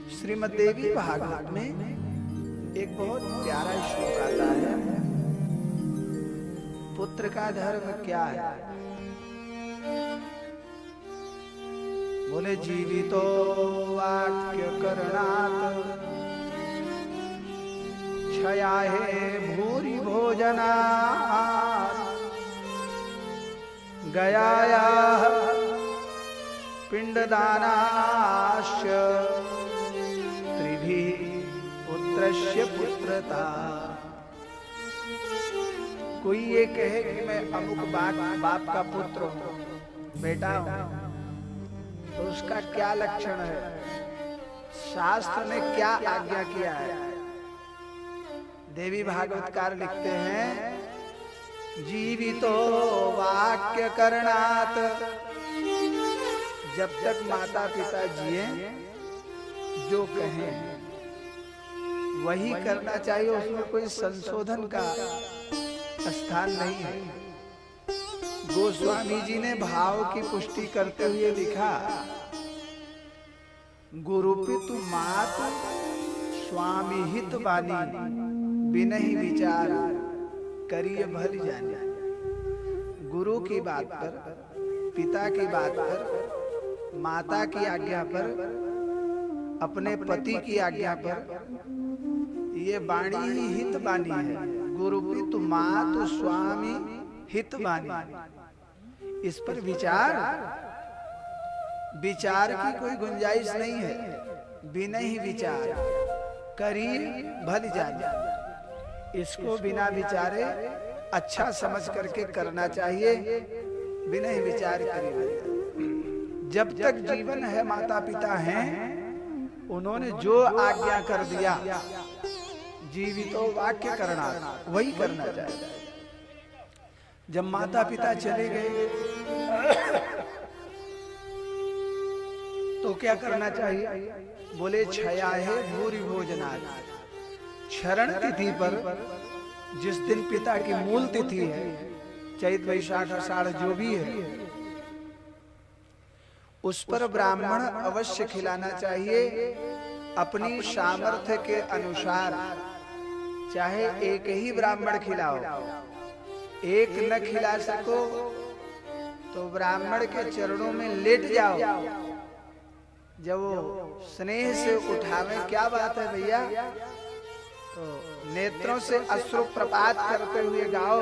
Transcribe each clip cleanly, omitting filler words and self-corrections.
श्रीमद् देवी भागवत में एक बहुत प्यारा श्लोक आता है। पुत्र का धर्म क्या है? बोले जीवितो वाक्य करणात् क्षयाहे भूरि भोजनात् गयायाः पिंडदानाश्च त्रिभिः पुत्रस्य पुत्रता। कोई ये कहे कि मैं अमुक बाप का पुत्र हूं, बेटा हूं, तो उसका क्या लक्षण है? शास्त्र ने क्या आज्ञा किया है? देवी भागवतकार लिखते हैं, जीवितो वाक्य करणात्। जब तक माता पिता जिए जो कहें वही करना चाहिए, उसमें कोई संशोधन का स्थान नहीं है। गोस्वामी जी ने भाव की पुष्टि करते हुए लिखा, गुरु पितु मात स्वामी हित बानी बिनहि विचार करिए भल जाने। गुरु की बात पर, पिता की बात पर, माता की आज्ञा पर, अपने पति की आज्ञा पर, ये वाणी ही हित बानी है। गुरु पितु मातु स्वामी हित बानी। इस पर विचार की कोई गुंजाइश नहीं है। बिना ही विचार करिए भल जाने। इसको बिना विचारे अच्छा समझ करके करना चाहिए। बिना ही विचार करिए। जब तक जीवन है, माता पिता हैं, उन्होंने जो आज्ञा कर दिया, जीवितो वाक्य करना, वही करना चाहिए। जब माता पिता चले गए तो क्या करना चाहिए? बोले क्षयाहे भूरि भोजनात्। क्षरण तिथि पर, जिस दिन पिता की मूल तिथि है, चैत वैशाख आषाढ़ जो भी है, उस पर ब्राह्मण अवश्य खिलाना चाहिए। अपनी सामर्थ्य के अनुसार, चाहे एक ही ब्राह्मण खिलाओ, एक न खिला सको तो ब्राह्मण के चरणों में लेट जाओ। जब वो स्नेह से उठावे, क्या बात है भैया, तो नेत्रों से अश्रु प्रपात करते हुए गाओ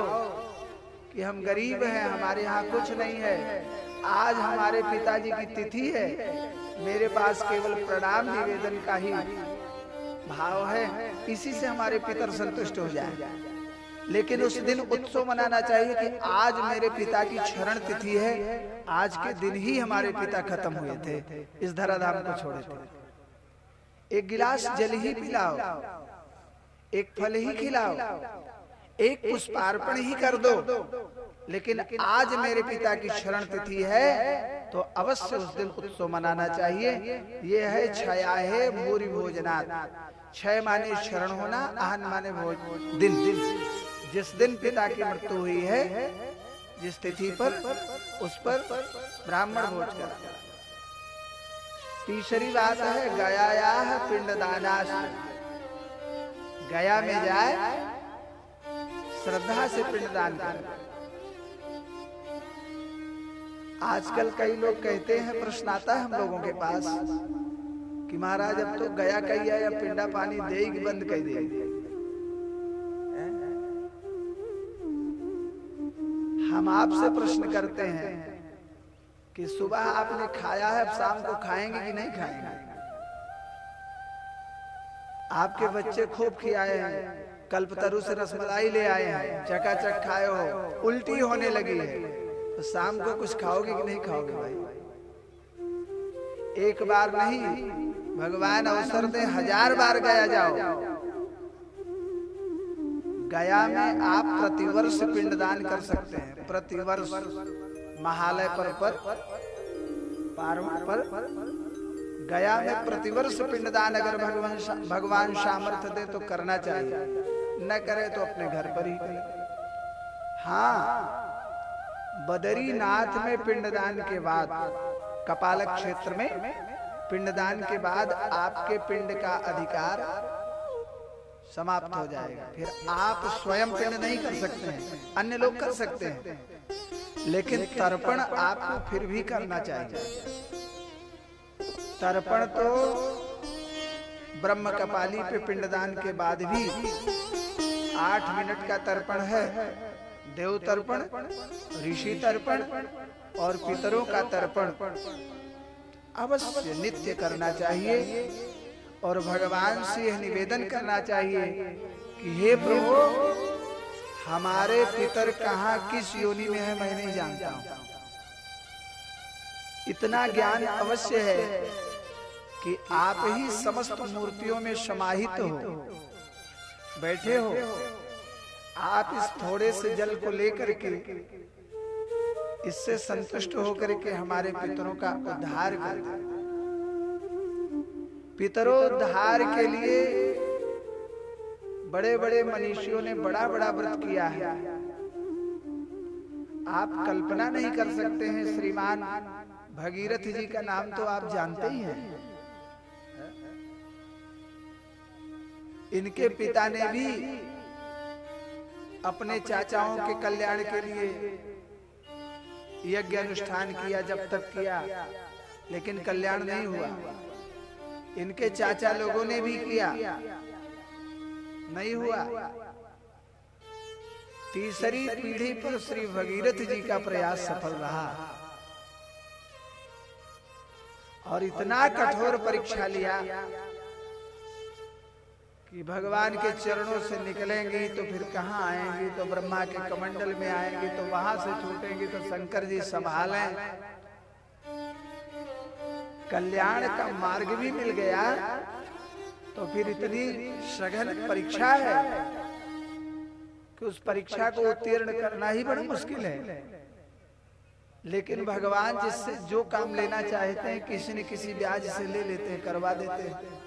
कि हम गरीब हैं, हमारे यहाँ कुछ नहीं है, आज हमारे पिताजी की तिथि है, मेरे पास केवल प्रणाम निवेदन का ही भाव है, इसी से हमारे पितर संतुष्ट हो जाए। लेकिन उस दिन उत्सव मनाना चाहिए कि आज मेरे पिता की क्षरण तिथि है, आज के दिन ही हमारे पिता खत्म हुए थे, इस धराधाम को छोड़े थे। एक गिलास जल ही पिलाओ, एक फल ही खिलाओ, एक पुष्पार्पण ही कर दो, लेकिन आज मेरे पिता की क्षरण तिथि है तो अवश्य उस दिन उत्सव मनाना चाहिए। ये है क्षयाहे भूरि भोजनात्। क्षय माने क्षरण होना, आहन माने भोज, दिन। जिस दिन पिता की मृत्यु हुई है, जिस तिथि पर, उस पर ब्राह्मण भोज करा। तीसरी बात है गयायाः पिंडदानाश्च। गया में जाए, श्रद्धा से पिंडदान करे। आजकल कई लोग कहते हैं, प्रश्न आता है हम लोगों के पास कि महाराज अब तो गया कही है, या पिंडा पानी देगी बंद कर दे। हम आपसे प्रश्न करते हैं कि सुबह आपने खाया है, अब शाम को खाएंगे कि नहीं खाएंगे? आपके बच्चे खूब खिलाए हैं, कल्पतरु से रसमलाई ले आए हैं, चकाचक खाए हो, उल्टी होने लगी है, तो शाम को कुछ खाओगे कि नहीं खाओगे भाई? एक बार नहीं, भगवान अवसर दे 1000 बार गया जाओ। गया में आप प्रतिवर्ष पिंडदान कर सकते हैं। प्रतिवर्ष महालय पर पार्वण पर गया में प्रतिवर्ष पिंडदान अगर भगवान सामर्थ्य दे तो करना चाहिए, न करे तो अपने घर पर ही करे। हाँ, बद्रीनाथ में पिंडदान के बाद कपालक क्षेत्र में पिंडदान के बाद आपके पिंड का अधिकार समाप्त हो जाएगा। फिर आप स्वयं पिंड नहीं कर सकते हैं, अन्य लोग कर सकते हैं, लेकिन तर्पण आपको फिर भी करना चाहिए। तर्पण तो ब्रह्म कपाली पे पिंडदान के बाद भी 8 मिनट का तर्पण है। देव तर्पण, ऋषि तर्पण और पितरों का तर्पण अवश्य नित्य करना चाहिए। और भगवान से यह निवेदन करना चाहिए कि हे प्रभु, हमारे पितर कहाँ किस योनि में है मैं नहीं जानता हूं। इतना ज्ञान अवश्य है कि आप ही समस्त मूर्तियों में समाहित हो, बैठे हो। आप इस थोड़े से जल को लेकर के इससे संतुष्ट होकर के हमारे पितरों का उद्धार कर दे। पितरोद्धार के लिए बड़े बड़े मनीषियों ने बड़ा बड़ा व्रत किया है। आप कल्पना नहीं कर सकते हैं। श्रीमान भगीरथ जी का नाम तो आप जानते ही हैं। इनके पिता ने भी अपने चाचाओं के कल्याण के लिए यज्ञ अनुष्ठान किया, जब तक किया, लेकिन कल्याण नहीं हुआ। इनके चाचा लोगों ने भी किया, नहीं हुआ। तीसरी पीढ़ी पर श्री भगीरथ जी का प्रयास सफल रहा और इतना कठोर परीक्षा लिया कि भगवान के चरणों से निकलेंगी तो फिर कहाँ आएंगी, तो ब्रह्मा के कमंडल में आएंगी, तो वहां से छूटेंगी तो शंकर जी संभालें। कल्याण का मार्ग भी मिल गया तो फिर इतनी सघन परीक्षा है कि उस परीक्षा को उत्तीर्ण करना ही बड़ा मुश्किल है। लेकिन भगवान जिससे जो काम लेना चाहते हैं किसी न किसी ब्याज से ले लेते हैं, करवा देते हैं।